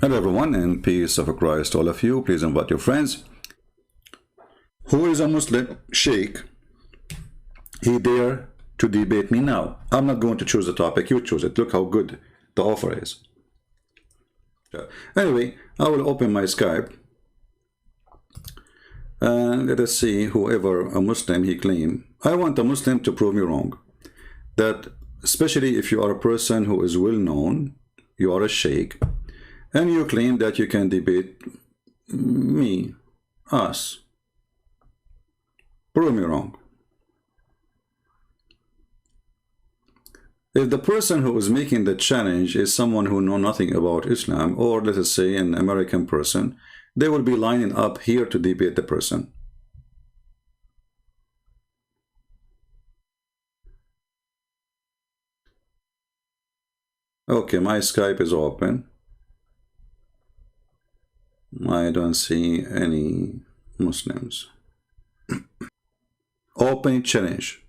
Hello everyone, and peace of Christ all of you. Please invite your friends. Who is a Muslim sheikh? He dare to debate me now. I'm not going to choose the topic, you choose it. Look how good the offer is. Anyway, I will open my Skype and let us see whoever a Muslim he claim. I want a Muslim to prove me wrong. That especially if you are a person who is well known, you are a sheikh, and you claim that you can debate me, us. Prove me wrong. If the person who is making the challenge is someone who knows nothing about Islam, or let us say an American person, they will be lining up here to debate the person. Okay, my Skype is open. I don't see any Muslims. Open challenge.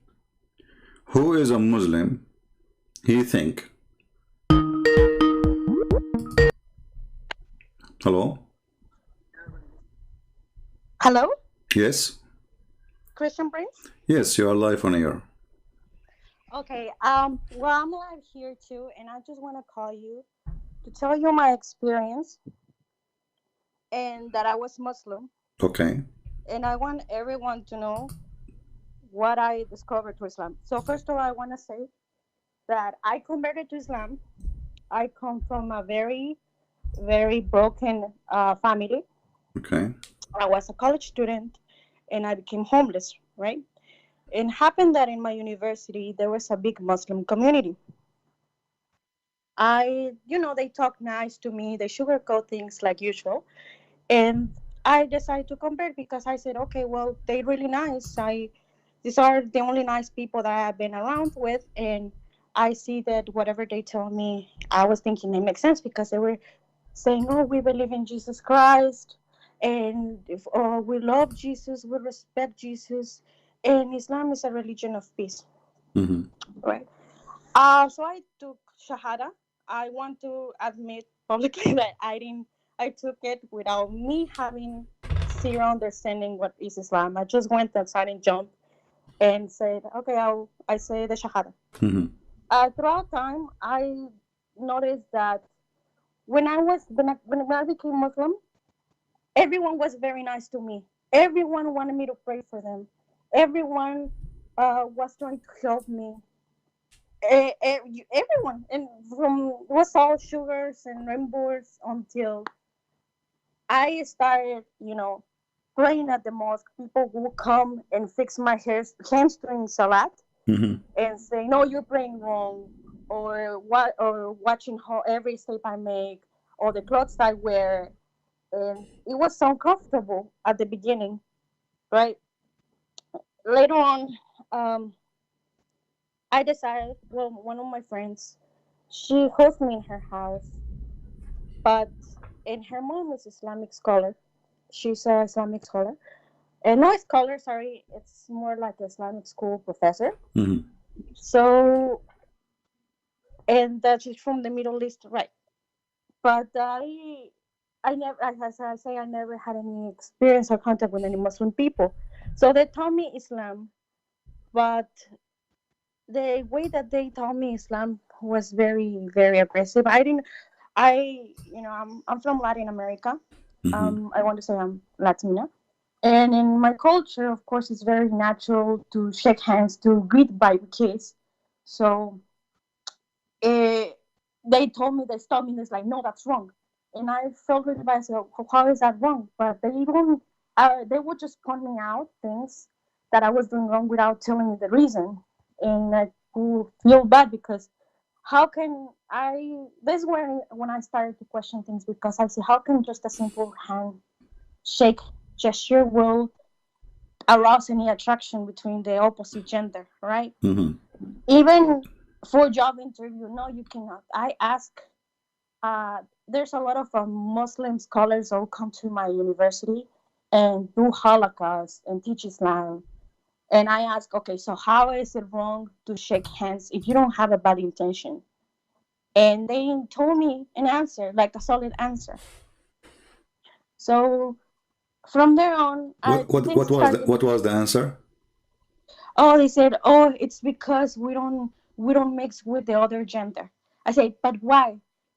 Who is a Muslim? He think. Hello? Hello? Yes? Christian Prince? Yes, you are live on air. Okay, well, I'm live here too, and I just want to call you to tell you my experience and that I was Muslim. Okay. And I want everyone to know what I discovered to Islam. So first of all, I want to say that I converted to Islam. I come from a very, very broken family. Okay. I was a college student, and I became homeless, right? It happened that in my university, there was a big Muslim community. They talk nice to me, they sugarcoat things like usual. And I decided to convert because I said, okay, well, they're really nice. These are the only nice people that I've been around with. And I see that whatever they tell me, I was thinking it makes sense because they were saying, oh, we believe in Jesus Christ. And if we love Jesus, we respect Jesus. And Islam is a religion of peace. Mm-hmm. Right. So I took Shahada. I want to admit publicly that I took it without me having zero understanding what is Islam. I just went outside and jumped and said, okay, I say the Shahada. Mm-hmm. Throughout time, I noticed that when I became Muslim, everyone was very nice to me. Everyone wanted me to pray for them. Everyone was trying to help me. Everyone, and from it was all sugars and rainbows until I started, praying at the mosque. People will come and fix my hands during salat Mm-hmm. and say, "No, you're praying wrong," or watching how every step I make, or the clothes I wear, and it was uncomfortable at the beginning, right? Later on, um, I decided. Well, one of my friends, she hosts me in her house, but and her mom is Islamic scholar. She's a Islamic scholar, and no scholar. Sorry, it's more like Islamic school professor. Mm-hmm. So, and that she's from the Middle East, right? But I never, as I say, I never had any experience or contact with any Muslim people. So they taught me Islam, but the way that they taught me Islam was very, very aggressive. I'm from Latin America. Mm-hmm. I want to say I'm Latina. And in my culture, of course, it's very natural to shake hands, to greet by kiss. So eh, they told me, they stopped me, and it's like, no, that's wrong. And I felt really bad. So how is that wrong? But they would just point me out things that I was doing wrong without telling me the reason. And I would feel bad because how can this is when I started to question things because I said, how can just a simple handshake gesture will arouse any attraction between the opposite gender, right? Mm-hmm. Even for job interview, no, you cannot. I ask. There's a lot of Muslim scholars who come to my university and do Holocaust and teach Islam. And I ask, okay, so how is it wrong to shake hands if you don't have a bad intention? and they told me an answer, like a solid answer. So from there on, things started. What was the answer? Oh, they said, oh, it's because we don't mix with the other gender. I said, but why?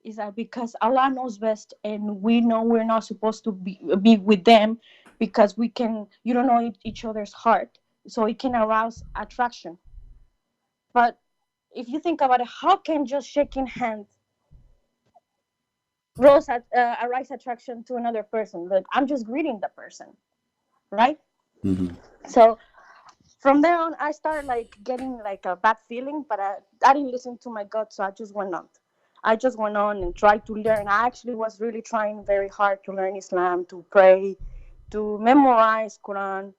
Is that because Allah knows best, and we know we're not supposed to be with them, because you don't know each other's heart, so it can arouse attraction. But if you think about it, how can just shaking hands arise attraction to another person? Like, I'm just greeting the person, right? Mm-hmm. So from there on, I started like getting like a bad feeling, but I didn't listen to my gut, so I just went on. And tried to learn. I actually was really trying very hard to learn Islam, to pray, to memorize Quran,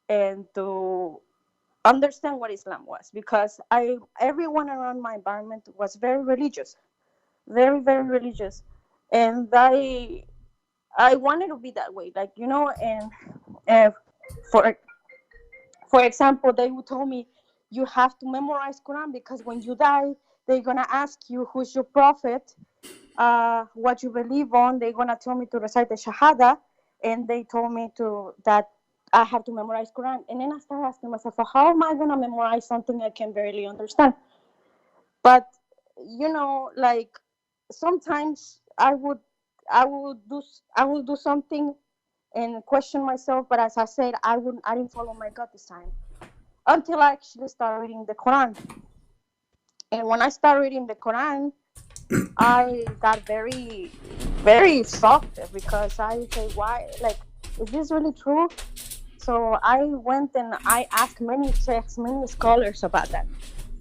and to understand what Islam was, because everyone around my environment was very religious, very, very religious, and I wanted to be that way, like, and uh, for for example, they would tell me, you have to memorize Quran, because when you die, they're gonna ask you who's your prophet, what you believe on. They're gonna tell me to recite the Shahada, and they told me that I have to memorize Quran. And then I started asking myself, well, how am I gonna memorize something I can barely understand? But like, sometimes I would do something and question myself. But as I said, I didn't follow my gut this time, until I actually started reading the Quran. And when I started reading the Quran, I got very, very shocked, because I say, why? Like, is this really true? So I went and I asked many texts, many scholars about that,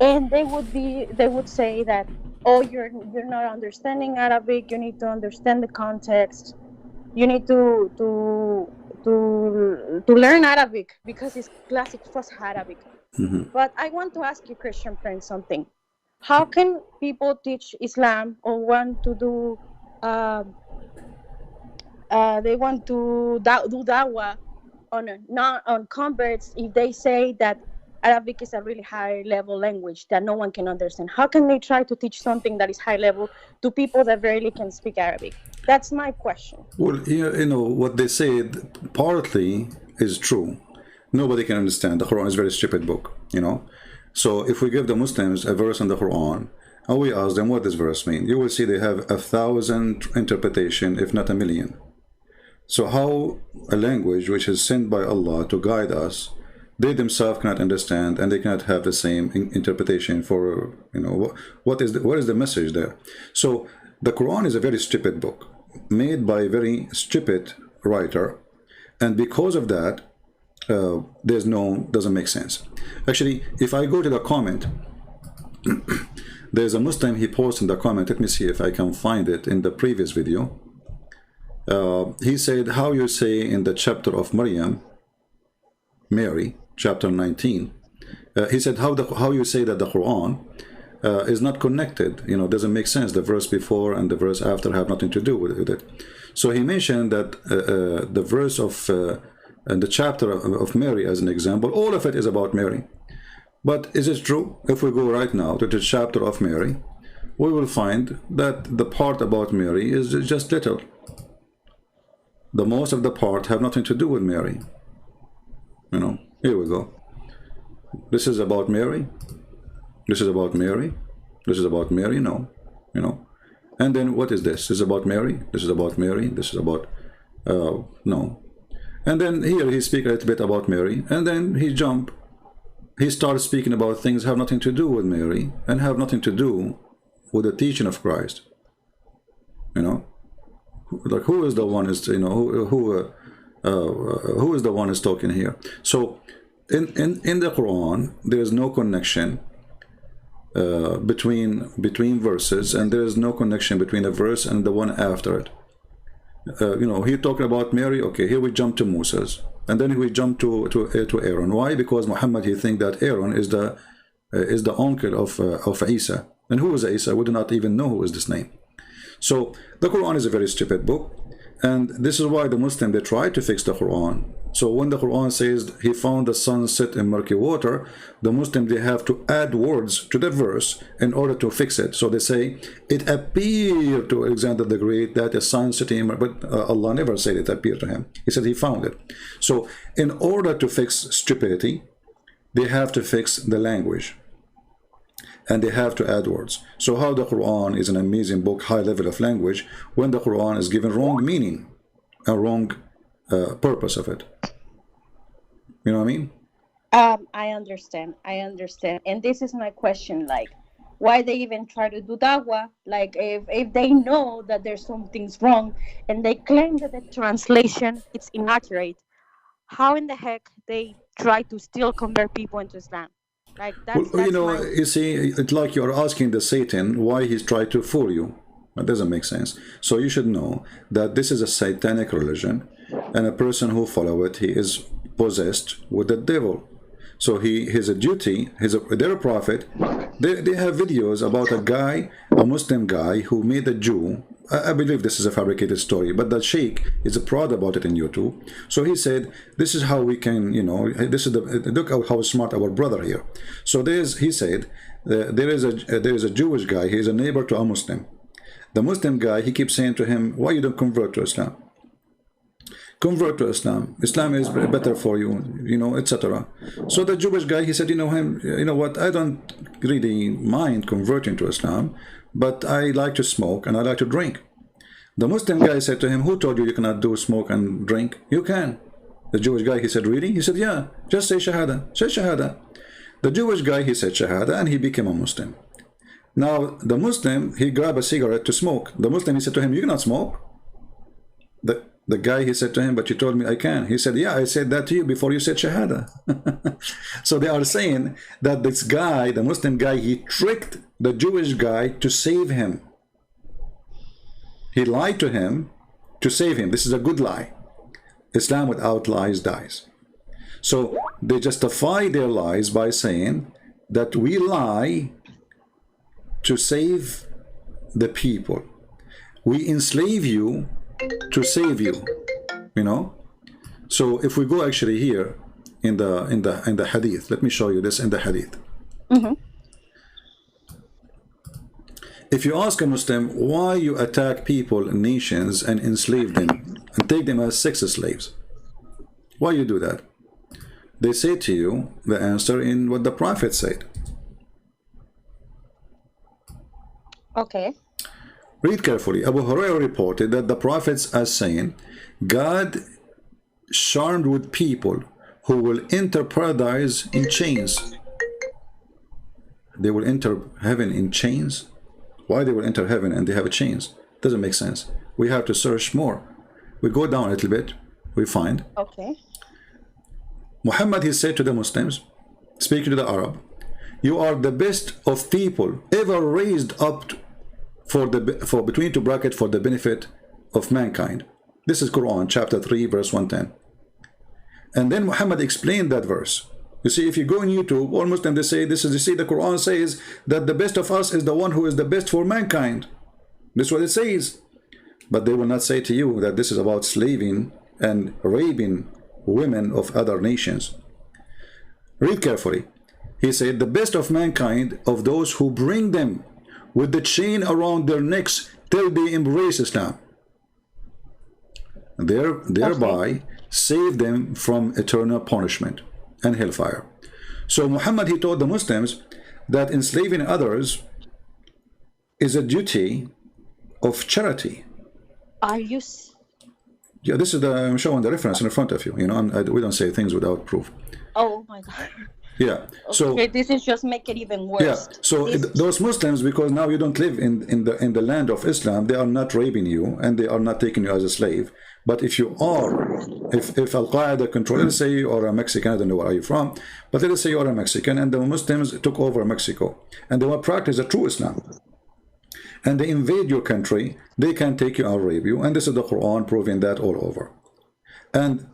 and they would say that, oh, you're not understanding Arabic. You need to understand the context. You need to learn Arabic, because it's classic Fusha Arabic. Mm-hmm. But I want to ask you, Christian friend, something. How can people teach Islam, or want to do? They want to do dawah not on converts, if they say that Arabic is a really high level language that no one can understand. How can they try to teach something that is high level to people that barely can speak Arabic? That's my question. Well, what they said partly is true. Nobody can understand. The Quran is a very stupid book, So if we give the Muslims a verse in the Quran, and we ask them what this verse means, you will see they have 1,000 interpretation, if not 1,000,000. So how a language which is sent by Allah to guide us, they themselves cannot understand, and they cannot have the same interpretation for, what is the message there? So the Quran is a very stupid book, made by a very stupid writer, and because of that, doesn't make sense. Actually, if I go to the comment, there's a Muslim, he posted in the comment, let me see if I can find it in the previous video. He said, how you say in the chapter of Mary, chapter 19, he said, how you say that the Quran is not connected, doesn't make sense. The verse before and the verse after have nothing to do with it. So he mentioned that the verse of the chapter of Mary as an example, all of it is about Mary. But is it true? If we go right now to the chapter of Mary, we will find that the part about Mary is just little. The most of the part have nothing to do with Mary. Here we go. This is about Mary. This is about Mary. This is about Mary. No, And then what is this? This is about Mary. This is about Mary. This is about no. And then here he speaks a little bit about Mary, and then he starts speaking about things have nothing to do with Mary and have nothing to do with the teaching of Christ. Like, who is the one is who is the one is talking here? So in the Quran there is no connection between verses, and there is no connection between a verse and the one after it. Here talking about Mary. Okay, here we jump to Moses, and then we jump to Aaron. Why? Because Muhammad, he think that Aaron is the uncle of Isa, and who is Isa? We do not even know who is this name. So the Quran is a very stupid book, And this is why the Muslim, they try to fix the Quran. So when the Quran says he found the sun set in murky water, the Muslim, they have to add words to the verse in order to fix it. So they say, it appeared to Alexander the Great that the sun set in murky, but Allah never said it appeared to him. He said he found it. So in order to fix stupidity, they have to fix the language. And they have to add words. So how the Quran is an amazing book, high level of language, when the Quran is given wrong meaning, a wrong purpose of it. You know what I mean? I understand. And this is my question, like, why they even try to do dawah? Like, if they know that there's something's wrong and they claim that the translation is inaccurate, how in the heck they try to still convert people into Islam? Like, that's you know, you see, it's like you're asking the Satan why he's trying to fool you. That doesn't make sense. So you should know that this is a satanic religion, and a person who follows it, he is possessed with the devil. So his duty, they're a prophet. They have videos about a guy, a Muslim guy, who made a Jew. I believe this is a fabricated story, but the sheikh is proud about it in YouTube. So he said, this is how we can, you know, this is look how smart our brother here. So he said, there is a Jewish guy, he is a neighbor to a Muslim. The Muslim guy, he keeps saying to him, why you don't convert to Islam? Convert to Islam. Islam is better for you, you know, etc. So the Jewish guy, he said, you know what, I don't really mind converting to Islam, but I like to smoke and I like to drink. The Muslim guy said to him, who told you you cannot do smoke and drink? You can. The Jewish guy, he said, really? He said, yeah, just say Shahada. Say Shahada. The Jewish guy, he said Shahada, and he became a Muslim. Now, the Muslim, he grabbed a cigarette to smoke. The Muslim, he said to him, you cannot smoke. The guy, he said to him, but you told me I can. He said, yeah, I said that to you before you said Shahada. So they are saying that this guy, the Muslim guy, he tricked the Jewish guy to save him. He lied to him to save him. This is a good lie. Islam without lies dies. So they justify their lies by saying that we lie to save the people. We enslave you to save you, you know. So if we go actually here in the hadith, let me show you this in the hadith. If you ask a Muslim why you attack people, nations, and enslave them and take them as sex slaves, why you do that? They say to you the answer in what the Prophet said. Okay. Read carefully. Abu Hurairah reported that the prophets are saying, God charmed with people who will enter paradise in chains. They will enter heaven in chains? Why they will enter heaven and they have chains? Doesn't make sense. We have to search more. We go down a little bit, we find. Okay. Muhammad, he said to the Muslims, speaking to the Arab, you are the best of people ever raised up for between two brackets for the benefit of mankind. This is Quran chapter 3 verse 110. And then Muhammad explained that verse. You see, if you go on YouTube, all Muslims, they say this is, you see, the Quran says that the best of us is the one who is the best for mankind. This is what it says. But they will not say to you that this is about slaving and raping women of other nations. Read carefully. He said, the best of mankind of those who bring them with the chain around their necks till they embrace Islam. Thereby save them from eternal punishment and hellfire. So Muhammad, he told the Muslims that enslaving others is a duty of charity. Are you? Yeah, this is I'm showing the reference in front of you. You know, we don't say things without proof. Oh my God. Yeah. So okay, this is just make it even worse. Yeah. So those Muslims, because now you don't live in the land of Islam, they are not raping you and they are not taking you as a slave. But if you are, if Al Qaeda control, let's say you are a Mexican, I don't know where are you from, but let's say you are a Mexican and the Muslims took over Mexico and they will practice a true Islam, and they invade your country, they can take you and rape you, and this is the Quran proving that all over. And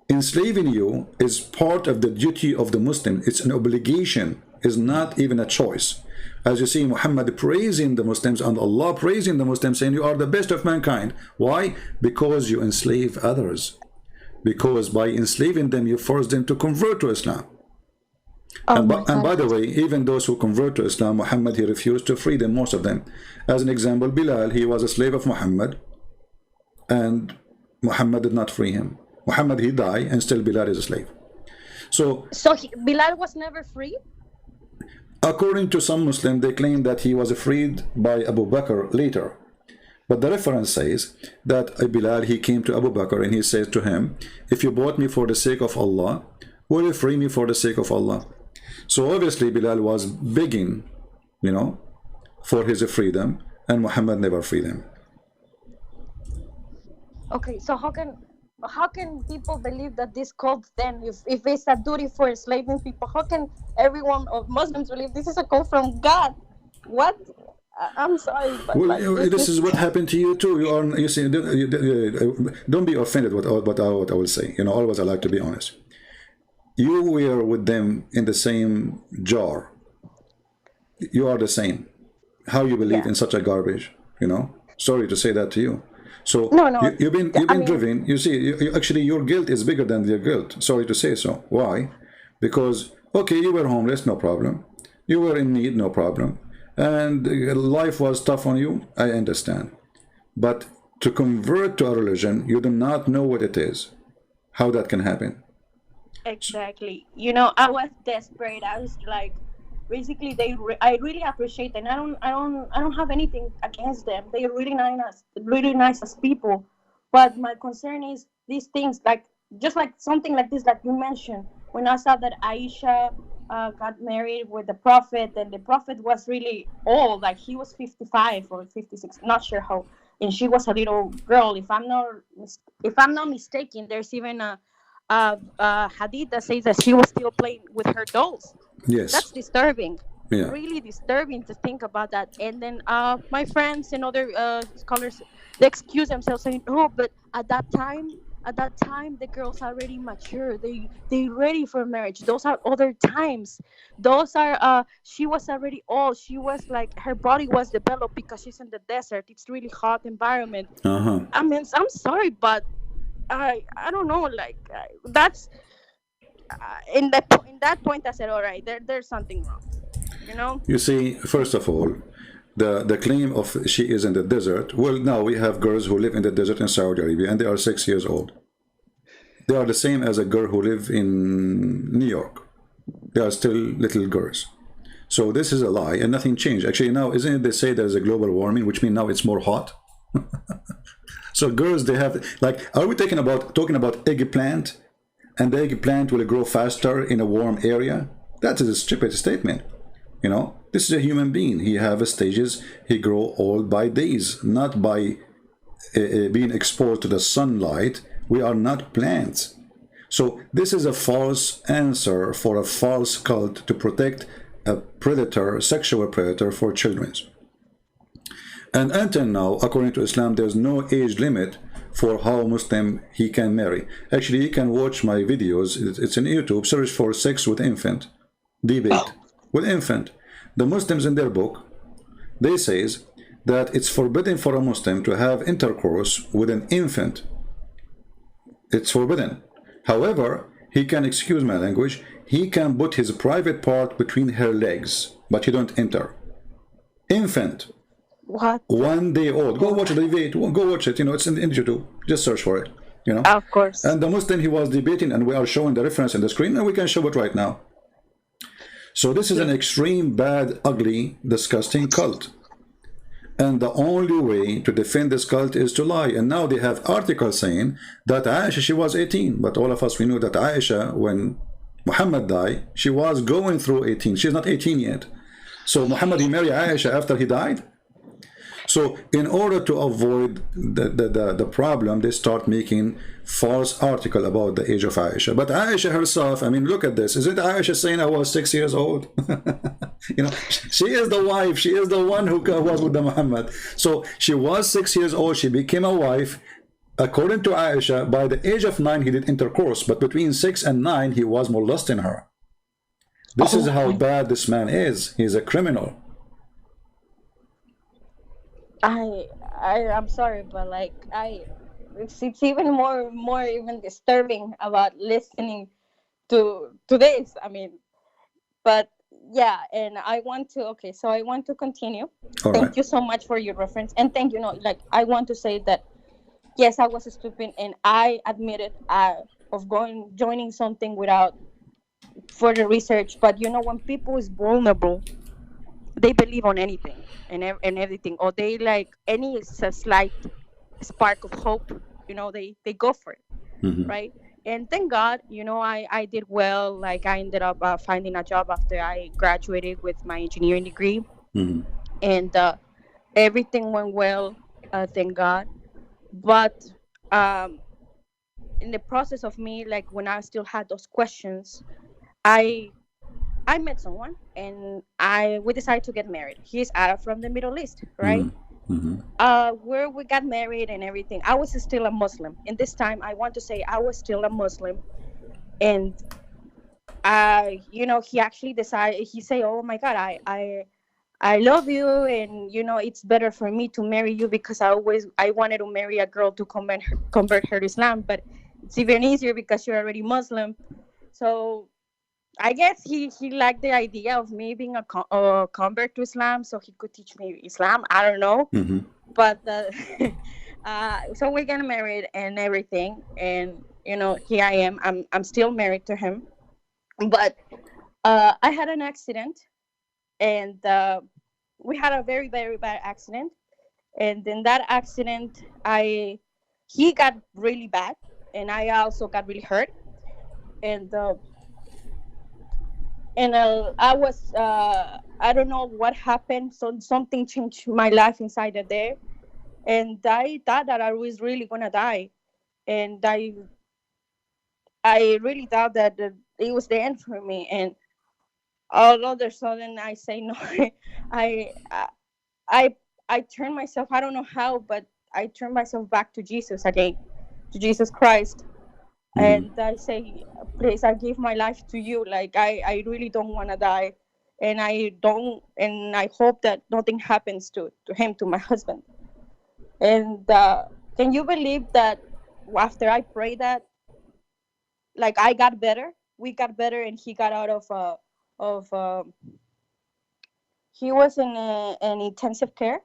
enslaving you is part of the duty of the Muslim. It's an obligation is not even a choice. As you see, Muhammad praising the Muslims and Allah praising the Muslims, saying you are the best of mankind. Why? Because you enslave others. Because by enslaving them, you force them to convert to Islam. And by the way, even those who convert to Islam, Muhammad, he refused to free them, most of them. As an example, Bilal, he was a slave of Muhammad, and Muhammad did not free him. Muhammad, he died, and still Bilal is a slave. So Bilal was never free? According to some Muslims, they claim that he was freed by Abu Bakr later. But the reference says that Bilal, he came to Abu Bakr and he says to him, if you bought me for the sake of Allah, will you free me for the sake of Allah? So obviously Bilal was begging, you know, for his freedom, and Muhammad never freed him. Okay, so how can people believe that this cult then, if it's a duty for enslaving people, how can everyone of Muslims believe this is a call from God? What? I'm sorry, but well, like, this is what happened to you too. You see, don't be offended what I will say. You know, always I like to be honest. You were with them in the same jar. You are the same. How you believe in such a garbage? You know, sorry to say that to you. So no, you've been driven. You see, actually your guilt is bigger than their guilt. Sorry to say so. Why? Because okay, you were homeless, no problem. You were in need, no problem. And life was tough on you, I understand. But to convert to a religion, you do not know what it is. How that can happen? Exactly. You know, I was desperate. I was like, basically, I really appreciate them. I don't have anything against them. They're really nice as people. But my concern is these things, like just like something like this, like you mentioned, when I saw that Aisha got married with the Prophet, and the Prophet was really old, like he was 55 or 56, not sure how, and she was a little girl. If I'm not mistaken, there's even a hadith that says that she was still playing with her dolls. Yes, that's disturbing. Yeah. Really disturbing to think about that. And then my friends and other scholars, they excuse themselves saying, "Oh, but at that time, the girls are already mature. They ready for marriage. Those are other times. Those are she was already old. She was like, her body was developed because she's in the desert. It's really hot environment." I mean, I'm sorry, but I don't know. Like that's in that point, I said, all right, there's something wrong. You know. You see, first of all, the claim of she is in the desert. Well, now we have girls who live in the desert in Saudi Arabia, and they are 6 years old. They are the same as a girl who live in New York. They are still little girls. So this is a lie, and nothing changed. Actually, now isn't it they say there's a global warming, which means now it's more hot. So girls, they have, like, are we talking about eggplant, and the eggplant will grow faster in a warm area? That is a stupid statement. You know, this is a human being. He have stages. He grow old by days, not by being exposed to the sunlight. We are not plants. So this is a false answer for a false cult to protect a predator, sexual predator for children. And until now, according to Islam, there's no age limit for how Muslim he can marry. Actually, you can watch my videos. It's in YouTube. Search for sex with infant debate with infant. The Muslims in their book, they says that it's forbidden for a Muslim to have intercourse with an infant. It's forbidden. However, he can, excuse my language, he can put his private part between her legs, but he don't enter. Infant. What? 1 day old. Go watch the debate. Go watch it. You know, it's in YouTube. Just search for it. You know. Of course. And the Muslim, he was debating, and we are showing the reference on the screen, and we can show it right now. So this is an extreme, bad, ugly, disgusting cult. And the only way to defend this cult is to lie. And now they have articles saying that Aisha, she was 18. But all of us, we know that Aisha, when Muhammad died, she was going through 18. She's not 18 yet. So Muhammad, he married Aisha after he died. So in order to avoid the problem, they start making false article about the age of Aisha. But Aisha herself, I mean, look at this. Isn't Aisha saying I was 6 years old? You know, she is the wife. She is the one who was with the Muhammad. So she was 6 years old. She became a wife. According to Aisha, by the age of 9, he did intercourse. But between 6 and 9, he was molesting her. This is Oh how my, bad this man is. He's a criminal. I'm sorry, but like it's even more even disturbing about listening to this. I mean, but yeah, and I want to, okay, so I want to continue. All right. Thank you so much for your reference, and thank you. No, like I want to say that yes, I was stupid, and I admitted of going joining something without further research. But when people is vulnerable, they believe on anything and everything, or they like any slight spark of hope. They go for it, Mm-hmm. right? And thank God, I did well. Like I ended up finding a job after I graduated with my engineering degree, Mm-hmm. and everything went well. Thank God. But um, in the process of me, like when I still had those questions, I I met someone, and I we decided to get married. He's out from the Middle East, right? Mm-hmm. Mm-hmm. Where we got married and everything. I was still a Muslim. And this time I want to say I was still a Muslim. And he actually decided, he say, "Oh my God, I love you, and it's better for me to marry you because I wanted to marry a girl to convert her to Islam, but it's even easier because you're already Muslim." So I guess he liked the idea of me being a convert to Islam, so he could teach me Islam. I don't know, Mm-hmm. but so we're getting married and everything, and here I am. I'm still married to him, but I had an accident, and we had a very very bad accident, and in that accident, he got really bad, and I also got really hurt, and I was I don't know what happened. So something changed my life inside of there, and I thought that I was really gonna die, and I really thought that it was the end for me. And all of a sudden, I say no. I I I I turned myself. I don't know how, but I turned myself back to Jesus again, to Jesus Christ. Mm-hmm. And I say, please, I give my life to you. Like I really don't want to die, and I hope that nothing happens to him, to my husband. And can you believe that after I prayed that, like I got better, we got better, and he got out of he was in an intensive care,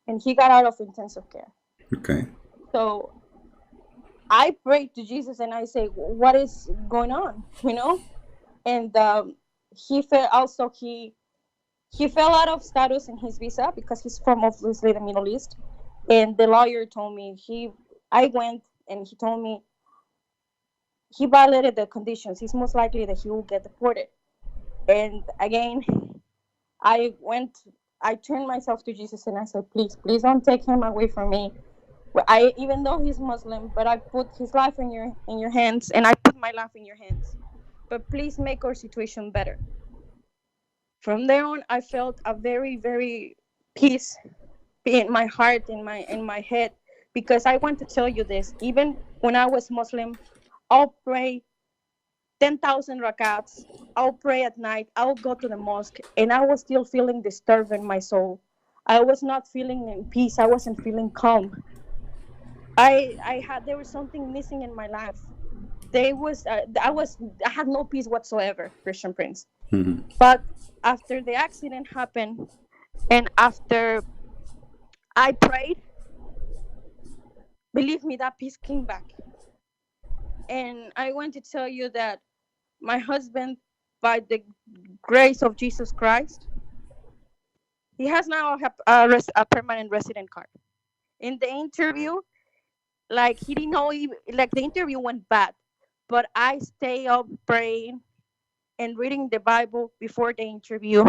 and he got out of intensive care. Okay. So I prayed to Jesus, and I say, what is going on, and he fell also he fell out of status in his visa because he's from obviously the Middle East, and the lawyer told me I went, and he told me he violated the conditions. He's most likely that he will get deported. And again, I went, I turned myself to Jesus, and I said, please don't take him away from me. I Even though he's Muslim, but I put his life in your hands, and I put my life in your hands. But please make our situation better. From there on, I felt a very, very peace in my heart, in my head, because I want to tell you this. Even when I was Muslim, I'll pray 10,000 rakats. I'll pray at night. I'll go to the mosque, and I was still feeling disturbed in my soul. I was not feeling in peace. I wasn't feeling calm. There was something missing in my life. I had no peace whatsoever, Christian Prince. Mm-hmm. But after the accident happened, and after I prayed, believe me, that peace came back. And I want to tell you that my husband, by the grace of Jesus Christ, he has now a permanent resident card. In the interview, like he didn't know, like the interview went bad, but I stay up praying and reading the Bible before the interview.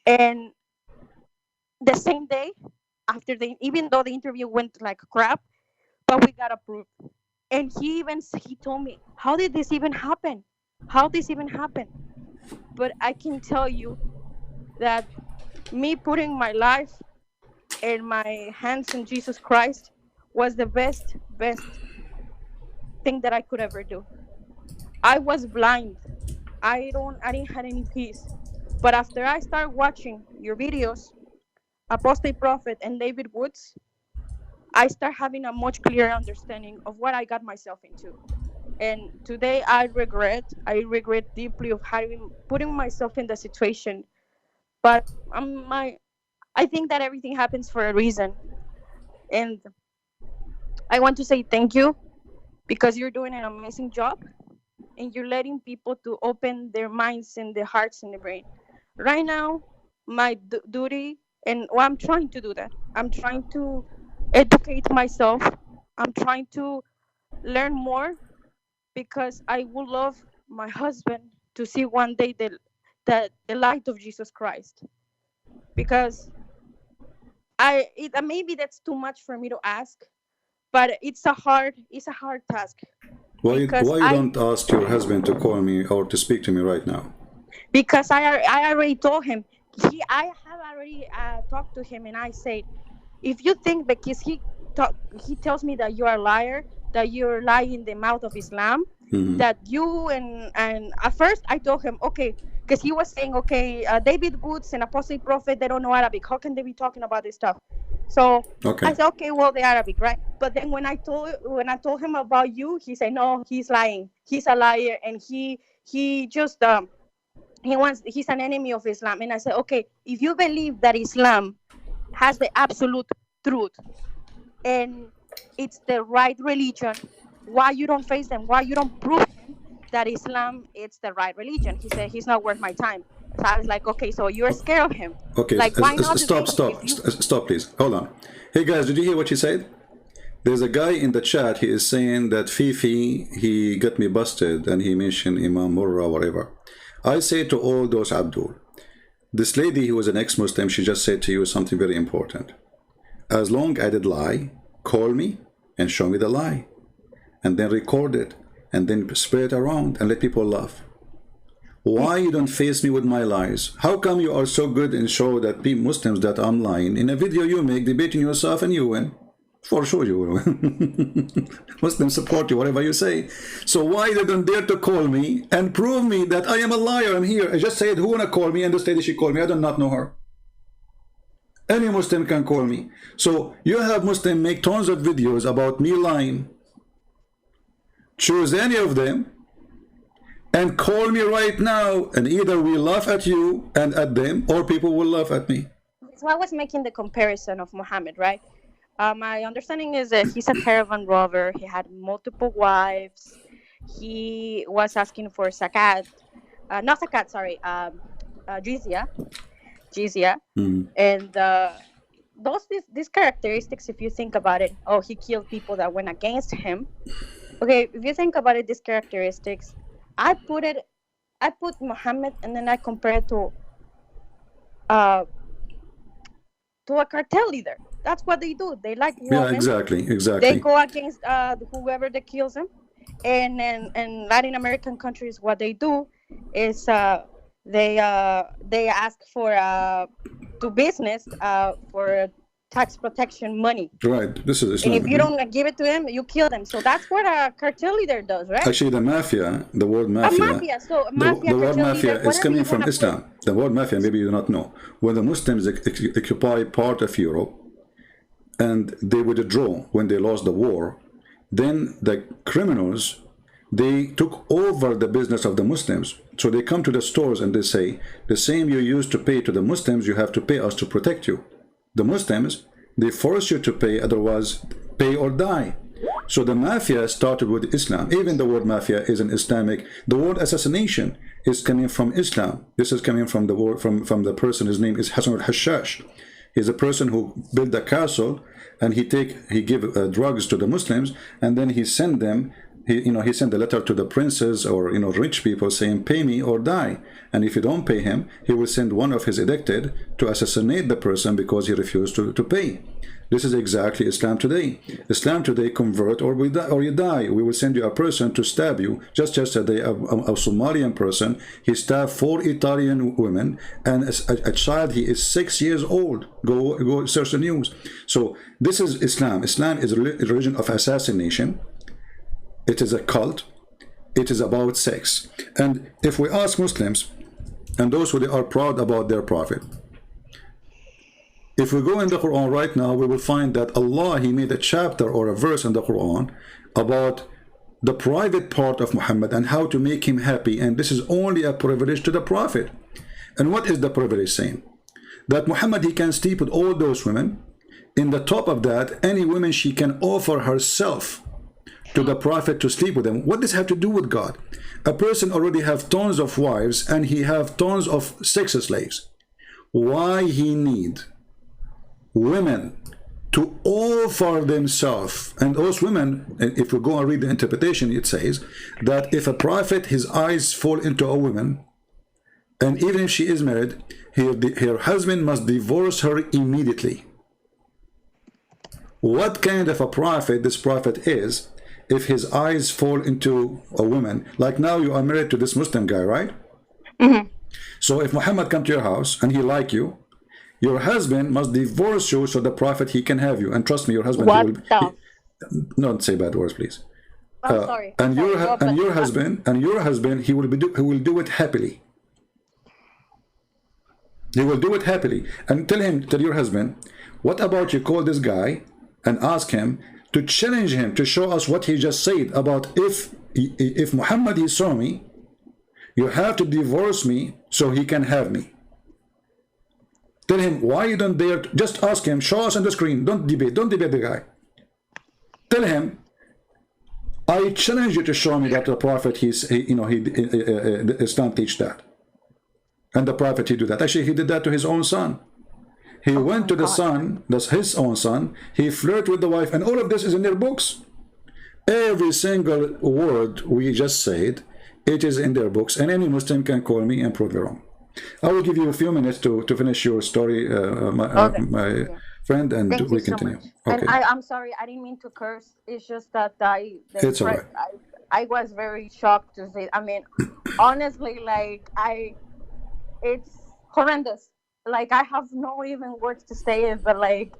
And the same day, even though the interview went like crap, but we got approved. And he told me, how did this even happen? How this even happen? But I can tell you that me putting my life and my hands in Jesus Christ was the best thing that I could ever do. I was blind. I didn't have any peace. But after I started watching your videos, Apostate Prophet and David Woods, I start having a much clearer understanding of what I got myself into. And today I regret deeply of having putting myself in the situation. But I think that everything happens for a reason. And I want to say thank you because you're doing an amazing job and you're letting people to open their minds and their hearts and their brain. Right now, my duty, and well, I'm trying to do that. I'm trying to educate myself. I'm trying to learn more because I would love my husband to see one day the light of Jesus Christ. Because maybe that's too much for me to ask, but it's a hard task because Why you don't ask your husband to call me or to speak to me right now? because I already told him. I have already talked to him, and I said, if you think because he tells me that you are a liar, that you're lying in the mouth of Islam, that you and at first I told him, okay, because he was saying, okay, David Woods and Apostle Prophet, they don't know Arabic. How can they be talking about this stuff? So I said, okay, well, the Arabic, right? But then when I told him about you, he said, no, he's lying. He's a liar, and he just he's an enemy of Islam. And I said, okay, if you believe that Islam has the absolute truth and it's the right religion, why you don't face them? Why you don't prove him that Islam is the right religion? He said he's not worth my time. So I was like, okay, so you're scared of him. Okay, like, why not stop, please. Hold on. Hey guys, did you hear what she said? There's a guy in the chat. He is saying that Fifi, he got me busted, and he mentioned Imam Murrah, whatever. I say to all those, Abdul, this lady who was an ex-Muslim, she just said to you something very important. As long I did lie, call me and show me the lie, and then record it, and then spread it around and let people laugh. Why you don't face me with my lies? How come you are so good and show that Muslims that I'm lying? In a video you make, debating yourself, and you win. For sure you will win. Muslims support you, whatever you say. So why you don't dare to call me and prove me that I am a liar? I'm here. I just said, who wanna call me? And this lady, she called me. I do not know her. Any Muslim can call me. So you have Muslim make tons of videos about me lying. Choose any of them and call me right now, and either we laugh at you and at them, or people will laugh at me. So I was making the comparison of Muhammad, right? My understanding is that he's a caravan robber. He had multiple wives. He was asking for zakat, not zakat, sorry, jizya. And these characteristics, if you think about it, oh, he killed people that went against him. Okay, if you think about it, these characteristics, I put Muhammad, and then I compare it to a cartel leader. That's what they do. They like women. Yeah, exactly. They go against whoever that kills them. And in Latin American countries, what they do is they ask for to business for tax protection money. Right. This is Islam. And if you don't give it to him, you kill them. So that's what a cartel leader does, right? Actually, the mafia, the word mafia. The word mafia is coming from Islam. The word mafia, maybe you do not know. When the Muslims occupy part of Europe, and they withdraw when they lost the war, then the criminals, they took over the business of the Muslims. So they come to the stores and they say, the same you used to pay to the Muslims, you have to pay us to protect you. The Muslims, they force you to pay, otherwise pay or die. So the mafia started with Islam. Even the word mafia is an Islamic. The word assassination is coming from Islam. This is coming from the word from the person. His name is Hassan al-Hashash. He's a person who built a castle, and he give drugs to the Muslims, and then he send them. He sent a letter to the princes or rich people saying, pay me or die. And if you don't pay him, he will send one of his elected to assassinate the person because he refused to pay. This is exactly Islam today. Islam today, convert or you die. We will send you a person to stab you. Just yesterday, a Somalian person, he stabbed 4 Italian women and a child, he is 6 years old. Go search the news. So this is Islam. Islam is a religion of assassination. It is a cult. it is about sex. And if we ask Muslims, and those who are proud about their prophet, if we go in the Quran right now, we will find that Allah, He made a chapter or a verse in the Quran about the private part of Muhammad and how to make him happy, and this is only a privilege to the prophet. And what is the privilege saying? That Muhammad, he can sleep with all those women. In the top of that, any woman, she can offer herself to the prophet to sleep with them. What does this have to do with God? A person already have tons of wives and he have tons of sex slaves. Why he need women to offer themselves? And those women, if we go and read the interpretation, it says that if a prophet, his eyes fall into a woman, and even if she is married, her husband must divorce her immediately. What kind of a prophet this prophet is if his eyes fall into a woman? Like now you are married to this Muslim guy, right? Mm-hmm. So if Muhammad come to your house and he like you, your husband must divorce you so the prophet, he can have you. And trust me, your husband, What he will, the? don't say bad words, please. I'm sorry. And Sorry, your husband, he will do it happily. He will do it happily. And tell your husband, what about you call this guy and ask him to challenge him to show us what he just said about if Muhammad, he saw me, you have to divorce me so he can have me. Tell him why you don't dare. Just ask him, show us on the screen. Don't debate the guy. Tell him, I challenge you to show me that the prophet, Islam teach that. And the prophet, he do that. Actually, he did that to his own son. He went to the son, that's his own son, he flirted with the wife, and all of this is in their books. Every single word we just said, it is in their books, and any Muslim can call me and prove me wrong. I will give you a few minutes to finish your story, my friend, and Thank we you so continue. much. Okay. And I'm sorry, I didn't mean to curse. It's just that It's all right. I was very shocked to say. I mean, honestly, like it's horrendous. Like I have no even words to say it, but like,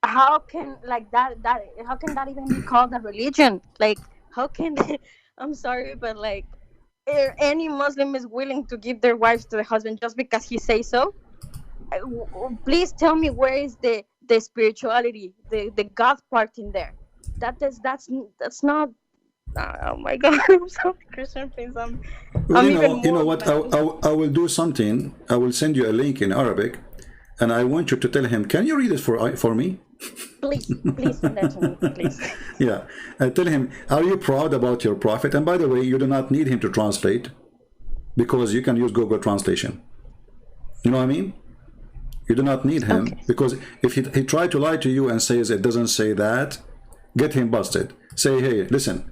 how can like that how can that even be called a religion? Like, how can I'm sorry, but like, any Muslim is willing to give their wives to the husband just because he says so? Please tell me, where is the spirituality, the God part in there? That's not. Oh my God! I'm so Christian, please. Well, I'm you know what? I will do something. I will send you a link in Arabic, and I want you to tell him. Can you read it for me? Please send that to me, please. Yeah, tell him. Are you proud about your prophet? And by the way, you do not need him to translate, because you can use Google Translation. You know what I mean? You do not need him, Okay. because if he tried to lie to you and says it doesn't say that, get him busted. Say, hey, listen.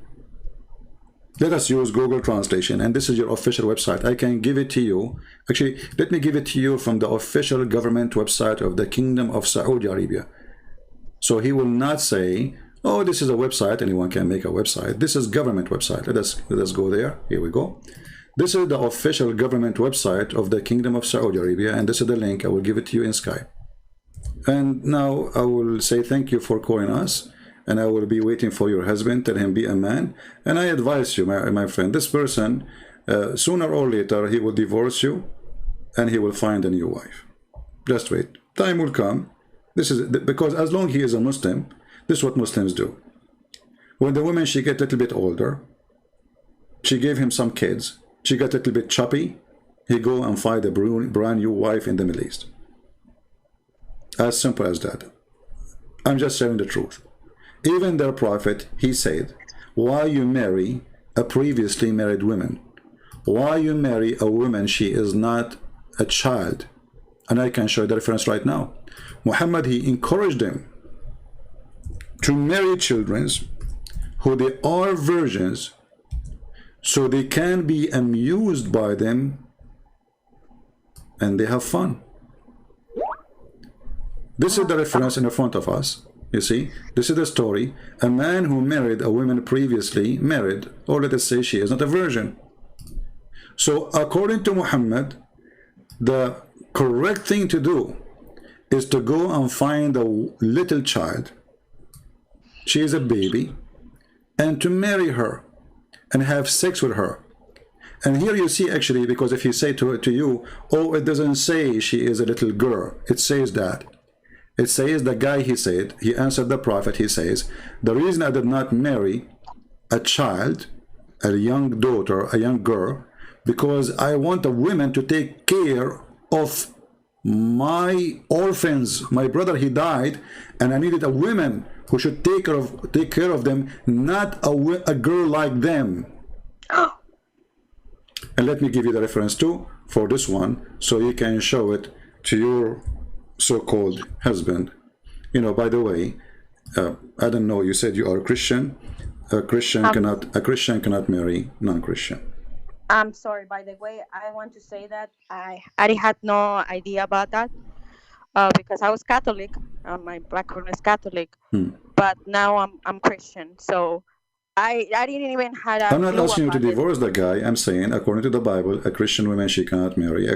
Let us use Google Translation, and this is your official website. I can give it to you. Actually, let me give it to you from the official government website of the Kingdom of Saudi Arabia. So he will not say, oh, this is a website, anyone can make a website. This is government website. Let us go there. Here we go. This is the official government website of the Kingdom of Saudi Arabia, and this is the link. I will give it to you in Skype. And now I will say thank you for calling us. And I will be waiting for your husband. Tell him, be a man. And I advise you, my friend, this person, sooner or later, he will divorce you and he will find a new wife. Just wait. Time will come. This is because as long as he is a Muslim, this is what Muslims do. When the woman, she get a little bit older, she gave him some kids, she got a little bit choppy, he go and find a brand new wife in the Middle East. As simple as that. I'm just sharing the truth. Even their prophet, he said, why you marry a previously married woman? Why you marry a woman, she is not a child? And I can show you the reference right now. Muhammad, he encouraged them to marry children who they are virgins, so they can be amused by them and they have fun. This is the reference in the front of us. You see, this is the story. A man who married a woman previously married, or let us say she is not a virgin. So according to Muhammad, the correct thing to do is to go and find a little child. She is a baby. and to marry her and have sex with her. And here you see, actually, because if you say to you, oh, it doesn't say she is a little girl, it says that. It says the guy, he answered the prophet, he says, the reason I did not marry a child, a young daughter, a young girl, because I want a woman to take care of my orphans. My brother, he died, and I needed a woman who should take care of them, not a girl like them. And let me give you the reference too for this one, so you can show it to your so-called husband. You know, by the way, I don't know, you said you are a Christian. A Christian cannot marry non-Christian. I'm sorry, by the way, I want to say that I had no idea about that because I was Catholic. My background is Catholic, but now I'm Christian. So I didn't even have a I'm not clue asking you to about it. divorce the guy. I'm saying, according to the Bible, a Christian woman, she cannot marry a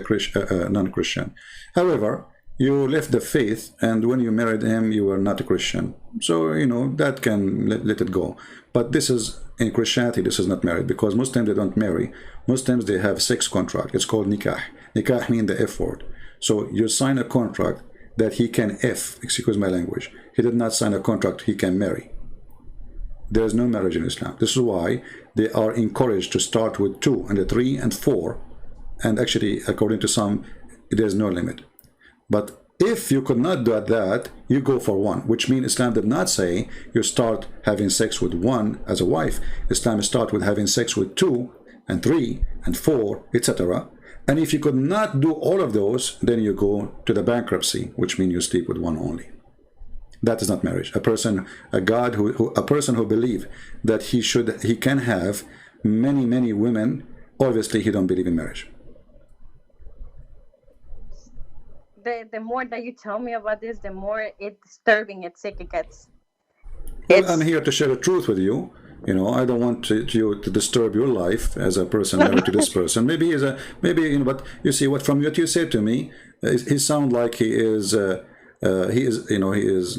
non-Christian. However, you left the faith, and when you married him, you were not a Christian. So, you know, that can let it go. But this is, in Christianity, this is not married, because Muslims, they don't marry. Muslims, they have sex contract. It's called nikah. Nikah means the F word. So you sign a contract that he can excuse my language. He did not sign a contract he can marry. There is no marriage in Islam. This is why they are encouraged to start with 2 and 3 and 4. And actually, according to some, there's no limit. But if you could not do that, you go for 1, which means Islam did not say you start having sex with 1 as a wife. Islam start with having sex with 2 and 3 and 4, etc. And if you could not do all of those, then you go to the bankruptcy, which means you sleep with 1 only. That is not marriage. A person who believes that he can have many women, obviously he don't believe in marriage. The more that you tell me about this, the more disturbing it gets. Well, I'm here to share the truth with you. You know, I don't want you to disturb your life as a person married to this person. Maybe you know, but you see, from what you said to me, he sounds like he is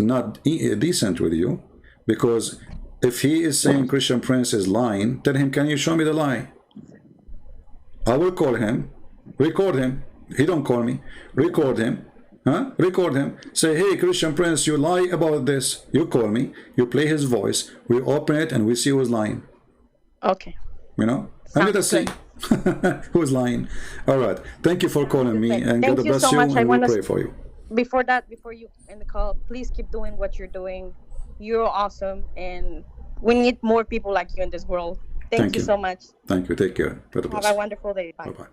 not decent with you, because if he is saying Christian Prince is lying, tell him, can you show me the lie? I will call him, record him. He don't call me. Record him. Record him. Say, hey, Christian Prince, you lie about this. You call me. You play his voice. We open it and we see who's lying. Okay. You know? And let us see who's lying. All right. Thank you for calling me. And God bless you. And we pray for you. Before you end the call, please keep doing what you're doing. You're awesome. And we need more people like you in this world. Thank you so much. Thank you. Take care. Have a wonderful day. Bye. Bye-bye.